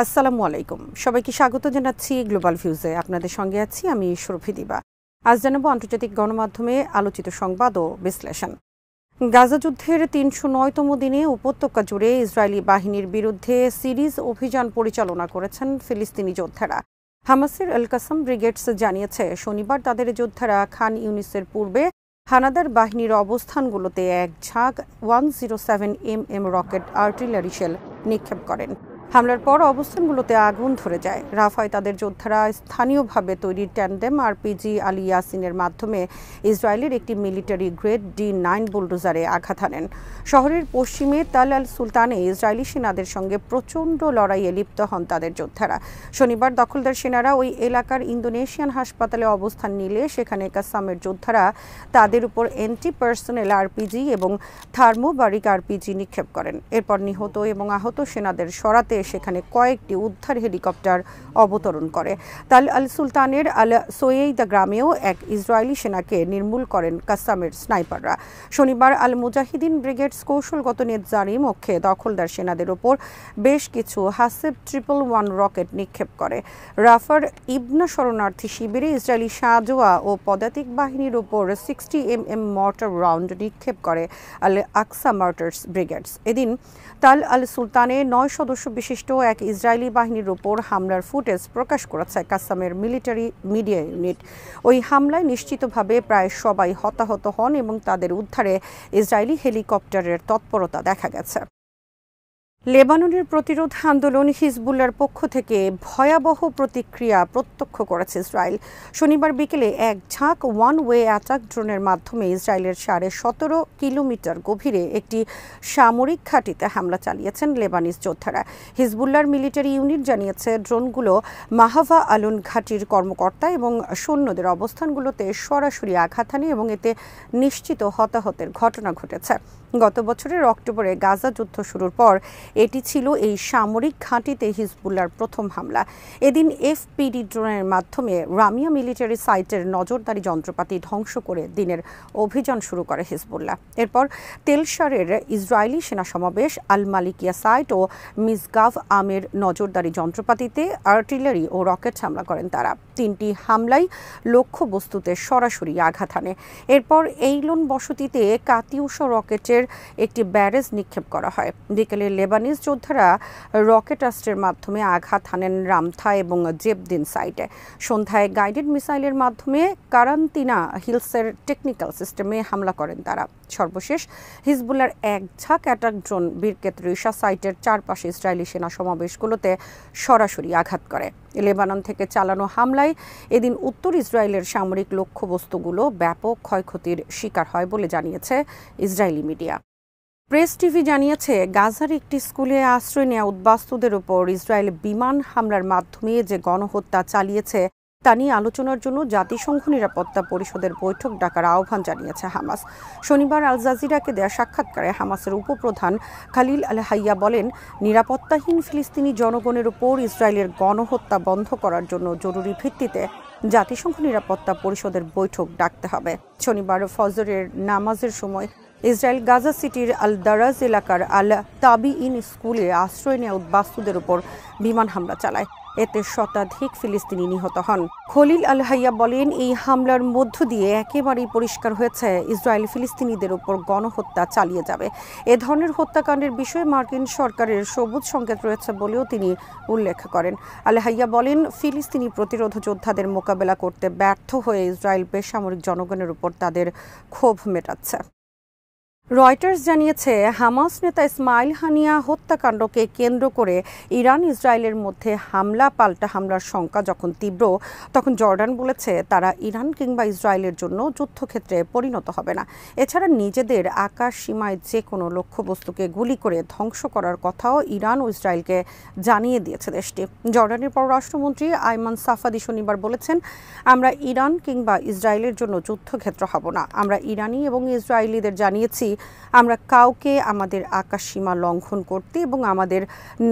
আসসালামু আলাইকুম। সবাইকে স্বাগত জানাচ্ছি গ্লোবাল ভিউজে। আপনাদের সঙ্গে আছি আমি সুরভি দিবা। আজ জানাবো আন্তর্জাতিক গণমাধ্যমে আলোচিত সংবাদ ও বিশ্লেষণ। গাজা যুদ্ধের ৩০৯তম দিনে উপত্যকা জুড়ে ইসরায়েলি বাহিনীর বিরুদ্ধে সিরিজ অভিযান পরিচালনা করেছেন ফিলিস্তিনি যোদ্ধারা। হামাসের আল কাসাম ব্রিগেডস জানিয়েছে শনিবার তাদের যোদ্ধারা খান ইউনিসের পূর্বে হানাদার বাহিনীর অবস্থানগুলোতে এক ঝাঁক 107mm রকেট আর্টিলারি শেল নিক্ষেপ করেন। হামলার পর অবস্থানগুলোতে আগুন ধরে যায়। রাফায় তাদের যোদ্ধারা স্থানীয়ভাবে তৈরি ট্যান্ডেম আরপিজি আল ইয়াসিনের মাধ্যমে ইসরায়েলের একটি মিলিটারি গ্রেড D9 বুলডোজারে আঘাত হানেন। শহরের পশ্চিমে তাল আল সুলতানে ইসরায়েলি সেনাদের সঙ্গে প্রচণ্ড লড়াইয়ে লিপ্ত হন তাদের যোদ্ধারা। শনিবার দখলদার সেনারা ওই এলাকার ইন্দোনেশিয়ান হাসপাতালে অবস্থান নিলে সেখানে কাসামের যোদ্ধারা তাদের উপর অ্যান্টি পার্সোনেল আরপিজি এবং থার্মোবারিক আরপিজি নিক্ষেপ করেন। এরপর নিহত এবং আহত সেনাদের সরাতে সেখানে কয়েকটি উদ্ধার হেলিকপ্টার অবতরণ করে। তাল আল সুলতানের আল সোয়েইদা গ্রামেও এক ইসরায়েলি সেনাকে নির্মূল করেন কাসামের স্নাইপাররা। শনিবার আল মুজাহিদিন ব্রিগেডস কৌশলগত নেতজারি মুখে দখলদার সেনাদের ওপর বেশ কিছু হাসেব 111 রকেট নিক্ষেপ করে। রাফার ইবনা শরণার্থী শিবিরে ইসরায়েলি সাঁজোয়া ও পদাতিক বাহিনীর ওপর 60mm মর্টার রাউন্ড নিক্ষেপ করে আল আকসা মার্টার্স ব্রিগেডস। এদিন তাল আল সুলতানে 9 সদস্য বিশিষ্ট এক ইসরায়েলি বাহিনীর ওপর হামলার ফুটেজ প্রকাশ করেছে কাসামের মিলিটারি মিডিয়া ইউনিট। ওই হামলায় নিশ্চিতভাবে প্রায় সবাই হতাহত হন এবং তাদের উদ্ধারে ইসরায়েলি হেলিকপ্টারের তৎপরতা দেখা গেছে। লেবাননের প্রতিরোধ আন্দোলন হিজবুল্লাহর পক্ষ থেকে ভয়াবহ প্রতিক্রিয়া প্রত্যক্ষ করেছে ইসরায়েল। শনিবার বিকেলে এক ঝাঁক ওয়ান ওয়ে অ্যাটাক ড্রোনের মাধ্যমে ইসরায়েলের 17.5 কিলোমিটার গভীরে একটি সামরিক ঘাঁটিতে হামলা চালিয়েছেন লেবানিজ যোদ্ধারা। হিজবুল্লাহর মিলিটারি ইউনিট জানিয়েছে ড্রোনগুলো মাহাভা আলুন ঘাঁটির কর্মকর্তা এবং সৈন্যদের অবস্থানগুলোতে সরাসরি আঘাত হানে এবং এতে নিশ্চিত হতাহতের ঘটনা ঘটেছে। গত বছরের অক্টোবরে গাজা যুদ্ধ শুরুর পর এটি ছিল এই সামরিক ঘাঁটিতে হিজবুল্লাহর প্রথম হামলা। এদিন এফপিডি ড্রোনের মাধ্যমে রামিয়া মিলিটারি সাইটের নজরদারি যন্ত্রপাতি ধ্বংস করে দিনের অভিযান শুরু করে হিজবুল্লাহ। এরপর তেলশারের ইসরায়েলি সেনা সমাবেশ, আল মালিকিয়া সাইট ও মিসগাভ আমের নজরদারি যন্ত্রপাতিতে আর্টিলারি ও রকেট হামলা করেন তারা। 3টি হামলাই লক্ষ্যবস্তুতে সরাসরি আঘাত হানে। এরপর এইলন বসতিতে কাতিউশা রকেটের একটি ব্যারেজ নিক্ষেপ করা হয়। বিকেলে লেবানিজ যোদ্ধারা রকেটাস্ত্রের মাধ্যমে আঘাত হানেন রামথা এবং জেবদিন সাইটে। সন্ধ্যায় গাইডেড মিসাইলের মাধ্যমে কারান্তিনা হিলসের টেকনিক্যাল সিস্টেমে হামলা করেন তারা। সর্বশেষ হিজবুল্লাহর এক ঝাঁক অ্যাটাক ড্রোন বিরকেত রিশা সাইটের চারপাশে ইসরায়েলি সেনা সমাবেশগুলোতে সরাসরি আঘাত করে। লেবানন থেকে চালানো হামলায় এদিন উত্তর ইসরায়েলের সামরিক লক্ষ্যবস্তুগুলো ব্যাপক ক্ষয়ক্ষতির শিকার হয় বলে জানিয়েছে ইসরায়েলি মিডিয়া। প্রেস টিভি জানিয়েছে গাজার একটি স্কুলে আশ্রয় নেওয়া উদ্বাস্তুদের উপর ইসরায়েল বিমান হামলার মাধ্যমে যে গণহত্যা চালিয়েছে তা নিয়ে আলোচনার জন্য জাতিসংঘ নিরাপত্তা পরিষদের বৈঠক ডাকার আহ্বান জানিয়েছে হামাস। শনিবার আল জাজিরাকে দেয়া সাক্ষাৎকারে হামাসের উপপ্রধান খালিল আল হাইয়া বলেন, নিরাপত্তাহীন ফিলিস্তিনি জনগণের উপর ইসরায়েলের গণহত্যা বন্ধ করার জন্য জরুরি ভিত্তিতে জাতিসংঘ নিরাপত্তা পরিষদের বৈঠক ডাকতে হবে। শনিবার ফজরের নামাজের সময় ইসরায়েল গাজা সিটির আল দারাজ এলাকার আল তাবিইন স্কুলে আশ্রয় নেওয়া উদ্বাস্তুদের উপর বিমান হামলা চালায়। এতে শতাধিক ফিলিস্তিনি নিহত হন। খলিল আল হাইয়া বলেন, এই হামলার মধ্য দিয়ে একেবারেই পরিষ্কার হয়েছে ইসরায়েল ফিলিস্তিনিদের উপর গণহত্যা চালিয়ে যাবে। এ ধরনের হত্যাকাণ্ডের বিষয়ে মার্কিন সরকারের সবুজ সংকেত রয়েছে বলেও তিনি উল্লেখ করেন। আল হাইয়া বলেন, ফিলিস্তিনি প্রতিরোধ যোদ্ধাদের মোকাবেলা করতে ব্যর্থ হয়ে ইসরায়েল বেসামরিক জনগণের উপর তাদের ক্ষোভ মেটাচ্ছে। রয়টার্স জানিয়েছে হামাস নেতা ইসমাইল হানিয়া হত্যাকাণ্ডকে কেন্দ্র করে ইরান ইসরায়েলের মধ্যে হামলা পাল্টা হামলার শঙ্কা যখন তীব্র, তখন জর্ডান বলেছে তারা ইরান কিংবা ইসরায়েলের জন্য যুদ্ধক্ষেত্রে পরিণত হবে না। এছাড়া নিজেদের আকাশ সীমায় যে কোনো লক্ষ্যবস্তুকে গুলি করে ধ্বংস করার কথাও ইরান ও ইসরায়েলকে জানিয়ে দিয়েছে দেশটি। জর্ডানের পররাষ্ট্রমন্ত্রী আইমান সাফাদি শনিবার বলেছেন, আমরা ইরান কিংবা ইসরায়েলের জন্য যুদ্ধক্ষেত্র হব না। আমরা ইরানি এবং ইসরায়েলিদের জানিয়েছি আমরা কাউকে আমাদের আকাশসীমা লঙ্ঘন করতে এবং আমাদের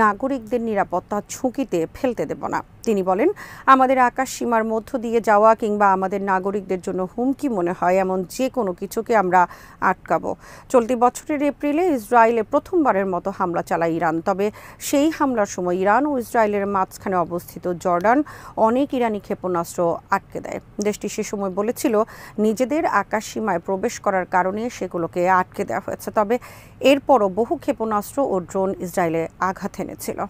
নাগরিকদের নিরাপত্তা ঝুঁকিতে ফেলতে দেব না। তিনি বলেন, আমাদের আকাশসীমার মধ্য দিয়ে যাওয়া কিংবা আমাদের নাগরিকদের জন্য হুমকি মনে হয় এমন যে কোনো কিছুকে আমরা আটকাবো। চলতি বছরের এপ্রিলে ইসরায়েলে প্রথমবারের মতো হামলা চালায় ইরান। তবে সেই হামলার সময় ইরান ও ইসরায়েলের মাঝখানে অবস্থিত জর্ডান অনেক ইরানি ক্ষেপণাস্ত্র আটকে দেয়। দেশটি সে সময় বলেছিল নিজেদের আকাশসীমায় প্রবেশ করার কারণে সেগুলোকে আটকে দেওয়া হয়েছে। তবে এরপরও বহু ক্ষেপণাস্ত্র ও ড্রোন ইসরায়েলে আঘাত এনেছিল।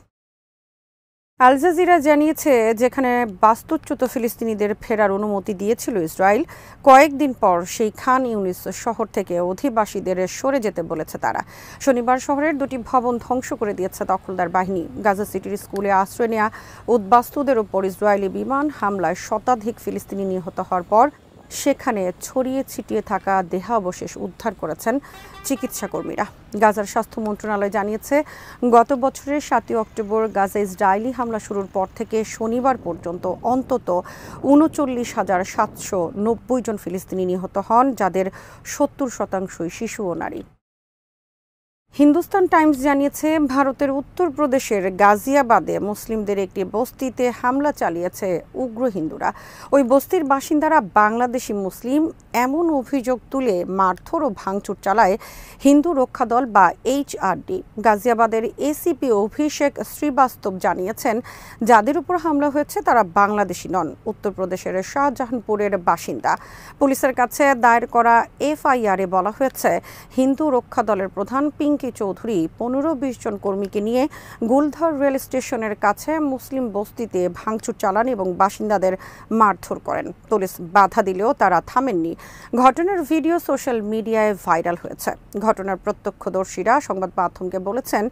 আল জাজিরা জানিয়েছে, যেখানে বাস্তুচ্যুত ফিলিস্তিনিদের ফেরার অনুমতি দিয়েছিল ইসরায়েল, কয়েকদিন পর সেই খান ইউনিস শহর থেকে অধিবাসীদের সরে যেতে বলেছে তারা। শনিবার শহরের দুটি ভবন ধ্বংস করে দিয়েছে দখলদার বাহিনী। গাজা সিটির স্কুলে আশ্রয় নেওয়া উদ্বাস্তুদের উপর ইসরায়েলি বিমান হামলায় শতাধিক ফিলিস্তিনি নিহত হওয়ার পর সেখানে ছড়িয়ে ছিটিয়ে থাকা দেহাবশেষ উদ্ধার করেছেন চিকিৎসাকর্মীরা। গাজার স্বাস্থ্য মন্ত্রণালয় জানিয়েছে, গত বছরের ৭ অক্টোবর গাজা ইসরায়েলি হামলা শুরুর পর থেকে শনিবার পর্যন্ত অন্তত ৩৯,৭৯০ জন ফিলিস্তিনি নিহত হন, যাদের ৭০% শিশু ও নারী। হিন্দুস্তান টাইমস জানিয়েছে, ভারতের উত্তরপ্রদেশের গাজিয়াবাদে মুসলিমদের একটি বস্তিতে হামলা চালিয়েছে উগ্র হিন্দুরা। ওই বস্তির বাসিন্দারা বাংলাদেশি মুসলিম এমন অভিযোগ তুলে মারধর ও ভাঙচুর চালায় হিন্দু রক্ষা দল বা HRD। গাজিয়াবাদের এসিপি অভিষেক শ্রীবাস্তব জানিয়েছেন, যাদের উপর হামলা হয়েছে তারা বাংলাদেশি নন, উত্তরপ্রদেশের শাহজাহানপুরের বাসিন্দা। পুলিশের কাছে দায়ের করা FIR-এ বলা হয়েছে, হিন্দু রক্ষা দলের প্রধান পিঙ্কি চৌধুরী 15-20 জন কর্মীকে নিয়ে গুলধর রেল স্টেশনের কাছে মুসলিম বস্তিতে ভাঙচুর চালান এবং বাসিন্দাদের মারধর করেন। পুলিশ বাধা দিলেও তারা থামেননি। ঘটনার ভিডিও সোশ্যাল মিডিয়ায় ভাইরাল হয়েছে। ঘটনার প্রত্যক্ষদর্শীরা সংবাদ মাধ্যমকে বলেছেন,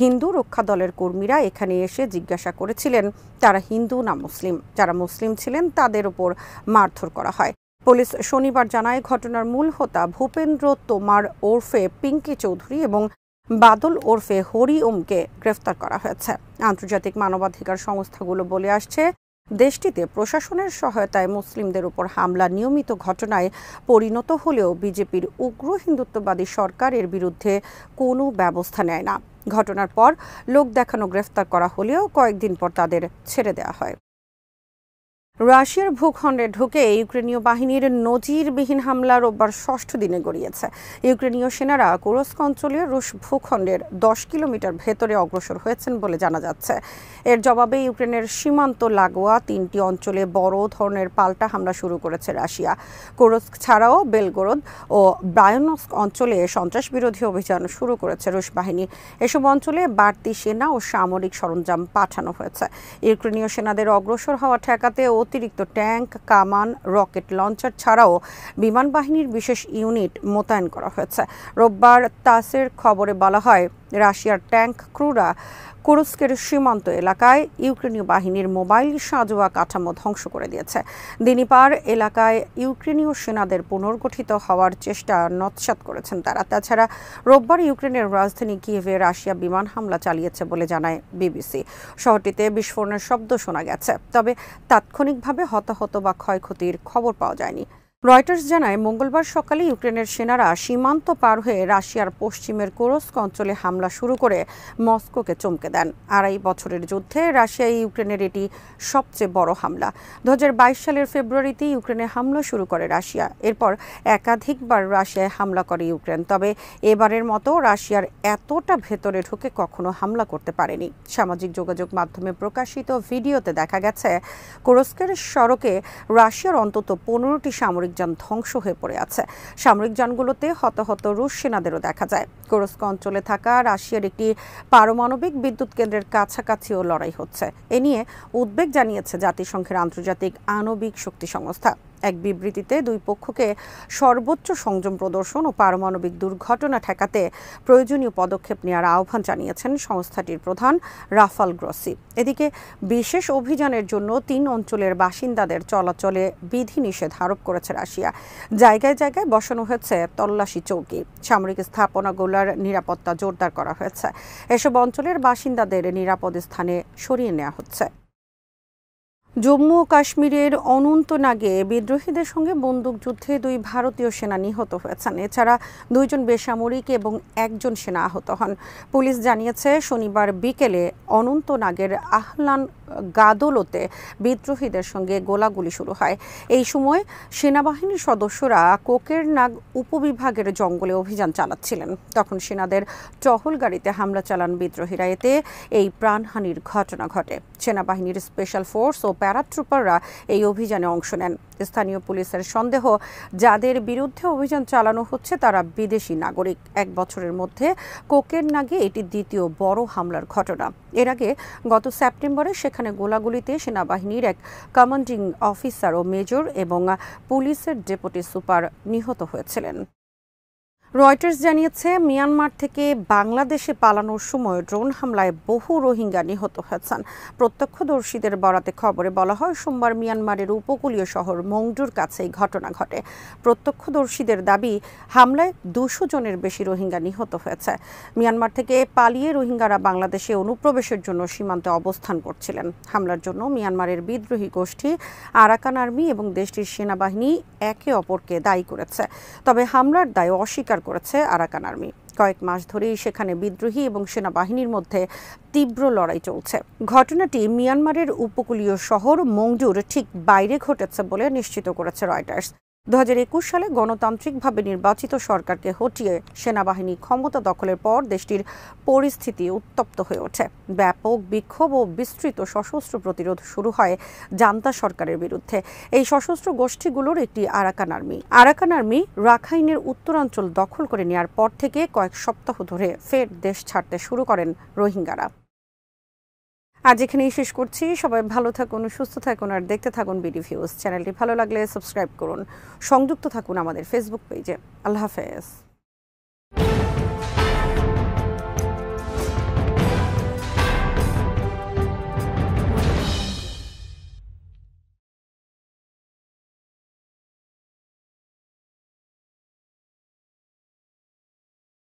হিন্দু রক্ষা দলের কর্মীরা এখানে এসে জিজ্ঞাসা করেছিলেন তারা হিন্দু না মুসলিম। যারা মুসলিম ছিলেন তাদের উপর মারধর করা হয়। পুলিশ শনিবার জানায়, ঘটনার মূল হোতা ভূপেন্দ্র তোমার ওরফে পিঙ্কি চৌধুরী এবং বাদল ওরফে হরি ওমকে গ্রেফতার করা হয়েছে। আন্তর্জাতিক মানবাধিকার সংস্থাগুলো বলে আসছে, দেশটিতে প্রশাসনের সহায়তায় মুসলিমদের উপর হামলা নিয়মিত ঘটনায় পরিণত হলেও বিজেপির উগ্র হিন্দুত্ববাদী সরকার এর বিরুদ্ধে কোনো ব্যবস্থা নেয় না। ঘটনার পর লোক দেখানো গ্রেফতার করা হলেও কয়েকদিন পর তাদের ছেড়ে দেওয়া হয়। রাশিয়ার ভূখণ্ডে ঢুকে ইউক্রেনীয় বাহিনীর নজিরবিহীন হামলা রোববার ৬ষ্ঠ দিনে গড়িয়েছে। ইউক্রেনীয় সেনারা কুরস্ক অঞ্চলের রুশ ভূখণ্ডের ১০ কিলোমিটার ভেতরে অগ্রসর হয়েছেন বলে জানা যাচ্ছে। এর জবাবে ইউক্রেনের সীমান্ত লাগোয়া ৩টি অঞ্চলে বড় ধরনের পাল্টা হামলা শুরু করেছে রাশিয়া। কুরস্ক ছাড়াও বেলগোরদ ও ব্রায়ানস্ক অঞ্চলে সন্ত্রাসবিরোধী অভিযান শুরু করেছে রুশ বাহিনী। এসব অঞ্চলে বাড়তি সেনা ও সামরিক সরঞ্জাম পাঠানো হয়েছে। ইউক্রেনীয় সেনাদের অগ্রসর হওয়া ঠেকাতে অতিরিক্ত ট্যাঙ্ক, কামান, রকেট লঞ্চার ছাড়াও বিমান বাহিনীর বিশেষ ইউনিট মোতায়েন করা হয়েছে। রোববার তাসের খবরে বলা হয়, রাশিয়ার ট্যাঙ্ক ক্রুরা কুরস্কের সীমান্ত এলাকায় ইউক্রেনীয় বাহিনীর মোবাইল সাঁজোয়া কাঠামো ধ্বংস করে দিয়েছে। দিনিপার এলাকায় ইউক্রেনীয় সেনাদের পুনর্গঠিত হওয়ার চেষ্টা নস্যাৎ করেছেন তারা। তাছাড়া রোববার ইউক্রেনের রাজধানী কিয়েভে রাশিয়া বিমান হামলা চালিয়েছে বলে জানায় BBC। শহরটিতে বিস্ফোরণের শব্দ শোনা গেছে, তবে তাৎক্ষণিকভাবে হতাহত বা ক্ষয়ক্ষতির খবর পাওয়া যায়নি। রয়টার্স জানায়, মঙ্গলবার সকালে ইউক্রেনের সেনারা সীমান্ত পার হয়ে রাশিয়ার পশ্চিমের কুরস্ক অঞ্চলে হামলা শুরু করে মস্কোকে চমকে দেন। ২.৫ বছরের যুদ্ধে রাশিয়ায় ইউক্রেনের এটি সবচেয়ে বড় হামলা। ২০২২ সালের ফেব্রুয়ারিতে ইউক্রেনে হামলা শুরু করে রাশিয়া। এরপর একাধিকবার রাশিয়ায় হামলা করে ইউক্রেন। তবে এবারের মতো রাশিয়ার এতটা ভেতরে ঢুকে কখনো হামলা করতে পারেনি। সামাজিক যোগাযোগ মাধ্যমে প্রকাশিত ভিডিওতে দেখা গেছে, কুরস্কের সড়কে রাশিয়ার অন্তত 15টি সামরিক যান ধ্বংস হয়ে পড়ে আছে। সামরিক যানগুলোতে হতাহত রুশ সেনাদেরও দেখা যায়। কুরস্ক অঞ্চলে থাকা রাশিয়ার একটি পারমাণবিক বিদ্যুৎ কেন্দ্রের কাছাকাছিও লড়াই হচ্ছে। এ নিয়ে উদ্বেগ জানিয়েছে জাতিসংঘের আন্তর্জাতিক আণবিক শক্তি সংস্থা। এক বিবৃতিতে দুই পক্ষকে সর্বোচ্চ সংযম প্রদর্শন ও পারমাণবিক দুর্ঘটনা ঠেকাতে প্রয়োজনীয় পদক্ষেপ নেওয়ার আহ্বান জানিয়েছেন সংস্থাটির প্রধান রাফাল গ্রসি। এদিকে বিশেষ অভিযানের জন্য ৩ অঞ্চলের বাসিন্দাদের চলাচলে বিধিনিষেধ আরোপ করেছে রাশিয়া। জায়গায় জায়গায় বসানো হয়েছে তল্লাশি চৌকি। সামরিক স্থাপনাগুলোর নিরাপত্তা জোরদার করা হয়েছে। এসব অঞ্চলের বাসিন্দাদের নিরাপদ স্থানে সরিয়ে নেওয়া হচ্ছে। জম্মু ও কাশ্মীরের অনন্তনাগে বিদ্রোহীদের সঙ্গে বন্দুকযুদ্ধে 2 ভারতীয় সেনা নিহত হয়েছেন। এছাড়া 2 জন বেসামরিক এবং 1 জন সেনা আহত হন। পুলিশ জানিয়েছে শনিবার বিকেলে অনন্তনাগের আহলান গাদোলতে বিদ্রোহীদের সঙ্গে গোলাগুলি শুরু হয়। এই সময় সেনাবাহিনীর সদস্যরা কোকেরনাগ উপবিভাগের জঙ্গলে অভিযান চালাচ্ছিলেন। তখন সেনাদের টহল গাড়িতে হামলা চালান বিদ্রোহীরা। এতে এই প্রাণহানির ঘটনা ঘটে। সেনাবাহিনীর স্পেশাল ফোর্স ও প্যারাট্রুপাররা এই অভিযানে অংশ নেন। স্থানীয় পুলিশের সন্দেহ, যাদের বিরুদ্ধে অভিযান চালানো হচ্ছে তারা বিদেশি নাগরিক। 1 বছরের মধ্যে কোকেরনাগে এটি দ্বিতীয় বড় হামলার ঘটনা। এর আগে গত সেপ্টেম্বরে সেখানে গোলাগুলিতে সেনাবাহিনীর এক কমান্ডিং অফিসার ও মেজর এবং পুলিশের ডেপুটি সুপার নিহত হয়েছিলেন। রয়টার্স জানিয়েছে মিয়ানমার থেকে বাংলাদেশে পালানোর সময় ড্রোন হামলায় বহু রোহিঙ্গা নিহত হয়েছেন। প্রত্যক্ষদর্শীদের বরাতে খবরে বলা হয়, সোমবার মিয়ানমারের উপকূলীয় শহর মংডুর কাছে এই ঘটনা ঘটে। প্রত্যক্ষদর্শীদের দাবি, হামলায় 200 জনের বেশি রোহিঙ্গা নিহত হয়েছে। মিয়ানমার থেকে পালিয়ে রোহিঙ্গারা বাংলাদেশে অনুপ্রবেশের জন্য সীমান্তে অবস্থান করছিলেন। হামলার জন্য মিয়ানমারের বিদ্রোহী গোষ্ঠী আরাকান আর্মি এবং দেশটির সেনাবাহিনী একে অপরকে দায়ী করেছে। তবে হামলার দায় অস্বীকার করেছে আরাকান আর্মি। কয়েক মাস ধরেই সেখানে বিদ্রোহী এবং সেনাবাহিনীর মধ্যে তীব্র লড়াই চলছে। ঘটনাটি মিয়ানমারের উপকূলীয় শহর মংডুর ঠিক বাইরে ঘটেছে বলে নিশ্চিত করেছে রয়টার্স। 2021 সালে গণতান্ত্রিকভাবে নির্বাচিত সরকারকে হটিয়ে সেনাবাহিনী ক্ষমতা দখলের পর দেশটির পরিস্থিতি উত্তপ্ত হয়ে ওঠে। ব্যাপক বিক্ষোভ ও বিস্তৃত সশস্ত্র প্রতিরোধ শুরু হয় জান্তা সরকারের বিরুদ্ধে। এই সশস্ত্র গোষ্ঠীগুলোর একটি আরাকান আর্মি। আরাকান আর্মি রাখাইনের উত্তরাঞ্চল দখল করে নেওয়ার পর থেকে কয়েক সপ্তাহ ধরে ফের দেশ ছাড়তে শুরু করেন রোহিঙ্গারা। আজ এখানেই শেষ করছি। সবাই ভালো থাকুন, সুস্থ থাকুন আর দেখতে থাকুন বিডি ভিউজ। চ্যানেলটি ভালো লাগলে সাবস্ক্রাইব করুন। সংযুক্ত থাকুন আমাদের ফেসবুক পেজে। আল্লাহ হাফেজ।